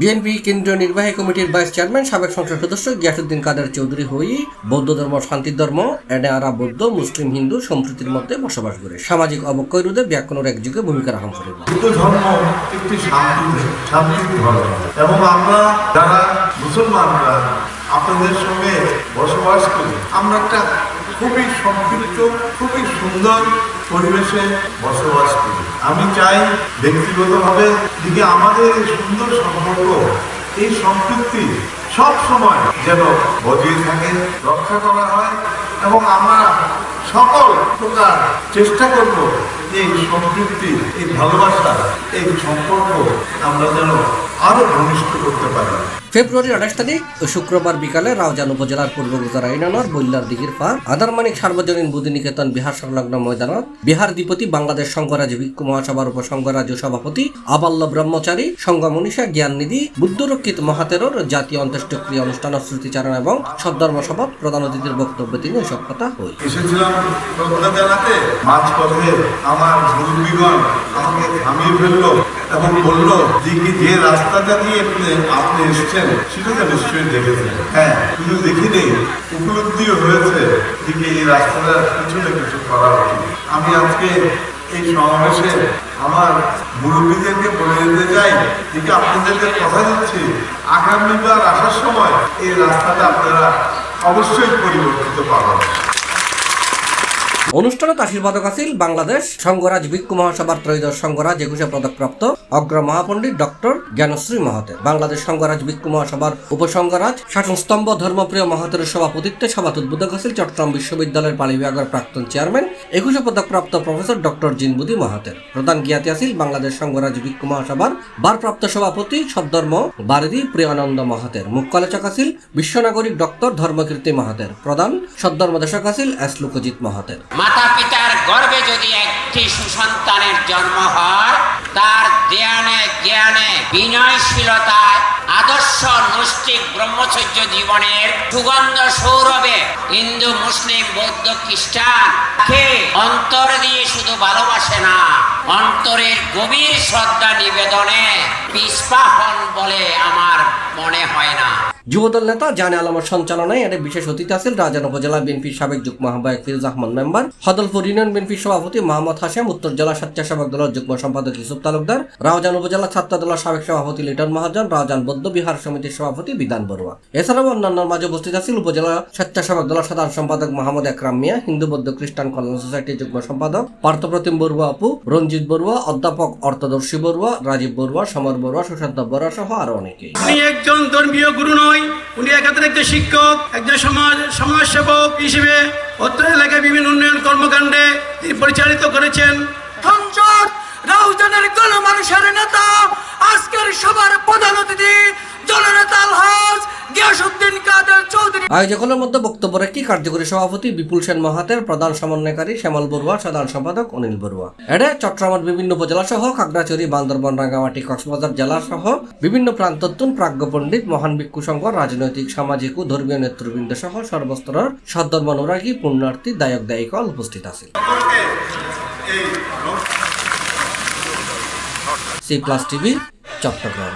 BNP কেন্দ্রীয় নির্বাহী কমিটির ভাইস চেয়ারম্যান সাবেক সংসদ সদস্য গিয়াসউদ্দিন কাদের চৌধুরী হই বৌদ্ধ ধর্ম শান্তির ধর্ম এনে আরা বৌদ্ধ মুসলিম হিন্দু সম্প্রীতির মধ্যে বসবাস করে সামাজিক অবক্ষয় রোধে ব্যাকরণের একযুগে ভূমিকা রাখা করে। হিন্দু ধর্ম একটি শান্তির ধর্ম এবং আমরা যারা মুসলমানরা আপনাদের সঙ্গে বসবাস করি আমরা একটা খুবই সম্পৃক্ত খুবই সুন্দর পরিবেশে বসবাস করি। আমি চাই ব্যক্তিগতভাবে দিকে আমাদের এই সুন্দর সম্পর্ক এই সম্পৃক্তি সব সময় যেন বজিয়ে থাকে রক্ষা করা হয় এবং আমরা সকল প্রকার চেষ্টা করব এই সম্পৃক্তি এই ভালোবাসা এই সম্পর্ক আমরা যেন আরো ঘনিষ্ঠ করতে পারি। ফেব্রুয়ারি 28 তারিখ শুক্রবার বিকালে রাউজান উপজেলার পূর্ব গুজারা ইউনিয়নের বৈল্লার দিঘির পার আদারমানিক সার্বজনীন বুদ্ধিনিকেতন বিহার সংলগ্ন ময়দানত বিহার দ্বিপতি বাংলাদেশ সংঘরাজ ভিক্ষু মহাসভার উপসংঘরাজ্য সভাপতি আবাল্য ব্রহ্মচারী সংঘ মনীষা জ্ঞাননিধি বুদ্ধরক্ষিত মহাতেরর জাতীয় অন্ত্যেষ্টিক্রিয়া অনুষ্ঠান স্মৃতিচারণ এবং সদ্ধর্ম সভা প্রধান অতিথির বক্তব্যে তিনি এসব কথা হই। এসেছিলাম শ্রদ্ধা জানাতে মাঝপথে আমার মুরব্বীগণ আমাকে থামিয়ে ফেললো এবং বললো যে রাস্তাটা দিয়ে আপনি এসেছেন সেটা নিশ্চয়ই দেখেছেন। হ্যাঁ, শুধু দেখিনি উপলব্ধিও হয়েছে যে এই রাস্তাটার পিছনে কিছু করা উচিত। আমি আজকে এই সমাবেশে আমার মুরব্বীদেরকে বলে দিতে চাই যে আপনাদেরকে কথা দিচ্ছি আগামীবার আসার সময় এই রাস্তাটা আপনারা অবশ্যই পরিবর্তিত পাবেন। অনুষ্ঠানত আশীর্বাদক আছিল বাংলাদেশ সংঘরাজ ভিক্ষু মহাসভার ত্রয়োদশ সংঘরাজ 21 পদকপ্রাপ্ত অগ্র মহাপণ্ডিত ডক্টর জ্ঞানশ্রী মহাতের বাংলাদেশ সংঘরাজ ভিক্ষু মহাসভার উপসংঘরাজ শাসনস্তম্ভ ধর্মপ্রিয় মহাতের সভাপতিত্বে সভাত উদ্বোধক আছিল চট্টগ্রাম বিশ্ববিদ্যালয়ের পালি বিভাগের প্রাক্তন চেয়ারম্যান 21 পদকপ্রাপ্ত প্রফেসর ডক্টর জিনবুদি মহাতের প্রধান জ্ঞাতি আছিল বাংলাদেশ সংঘরাজ ভিক্ষু মহাসভার ভারপ্রাপ্ত সভাপতি সদ্ধর্ম বারিদি প্রিয়ানন্দ মহাতের মুখ্য আলোচক আছিল বিশ্বনাগরিক ডক্টর ধর্মকীর্তি মহাতের প্রধান সদ্ধর্মদেশক আছিল এস লোকজিৎ মহাতের। মাতা পিতার গর্ভে যদি একটি সুসন্তানের জন্ম হয় তার জ্ঞানে জ্ঞানে বিনয়শীলতায় আদর্শ নৈষ্ঠিক ব্রহ্মচর্য জীবনের সুগন্ধ সৌরভে হিন্দু মুসলিম বৌদ্ধ খ্রিস্টান কে অন্তর দিয়ে শুধু ভালোবাসে না অন্তরের গভীর শ্রদ্ধা নিবেদনে পিছপা হন বলে আমার মনে হয় না। যুবদল নেতা জানে আলমের সঞ্চালনায় এর বিশেষ অতিথি আছেন রাউজান উপজেলা বিএনপির সাবেক যুগ্ম আহ্বায়ক ফিরোজ আহমদ মেম্বার হদলপুর ইউনিয়ন বিএনপির সভাপতি মোহাম্মদ হাশেম উত্তর জেলা স্বেচ্ছাসেবক দলের যুগ্ম সম্পাদক ইউসুফ তালুকদার রাউজান উপজেলা ছাত্র দলের সাবেক সভাপতি লিটন মহাজন রাউজান বৌদ্ধ বিহার সমিতির সভাপতি বিধান বড়ুয়া। এছাড়াও অন্যান্যের মাঝে উপস্থিত আছেন উপজেলা স্বেচ্ছাসেবক দলের সাধারণ সম্পাদক মোহাম্মদ একরাম মিয়া হিন্দু বৌদ্ধ খ্রিস্টান কল্যাণ সোসাইটির যুগ্ম সম্পাদক পার্থপ্রতিম বড়ুয়া আপু রঞ্জিত বড়ুয়া অধ্যাপক অর্থদর্শী বড়ুয়া রাজীব বড়ুয়া সমর বড়ুয়া সুশান্ত বড়ুয়া সহ আরো অনেকে। উনি একজন ধর্মীয় গুরু নয়, উনি একজন শিক্ষক একজন সমাজসেবক হিসেবে অত্র এলাকায় বিভিন্ন উন্নয়ন কর্মকাণ্ডে তিনি পরিচালিত করেছেন। সংসদ রাউজানের গণমানুষের নেতা আজকের সবার প্রধান অতিথি জননেতা আলহাজ গিয়াসউদ্দিন কাদের চৌধুরী। আয়োজকদের মধ্যে বক্তব্য রাখি কার্যকরী সভাপতি বিপুল সেন মহাতের প্রধান সমন্বয়কারী শ্যামল বড়ুয়া সাধারণ সম্পাদক অনিল বড়ুয়া। এতে চট্টগ্রামের বিভিন্ন উপজেলা সহ খাগড়াছড়ি বান্দরবান রাঙ্গামাটি কক্সবাজার জেলা সহ বিভিন্ন প্রান্তত্তুন প্রাজ্ঞ পণ্ডিত মহান ভিক্ষু সংঘ রাজনৈতিক সামাজিক ও ধর্মীয় নেতৃবৃন্দ সহ সর্বস্তরের সদ্ধর্ম অনুরাগী পুণ্যার্থী দায়ক দায়িকা উপস্থিত আছে। C plus TV Chittagong.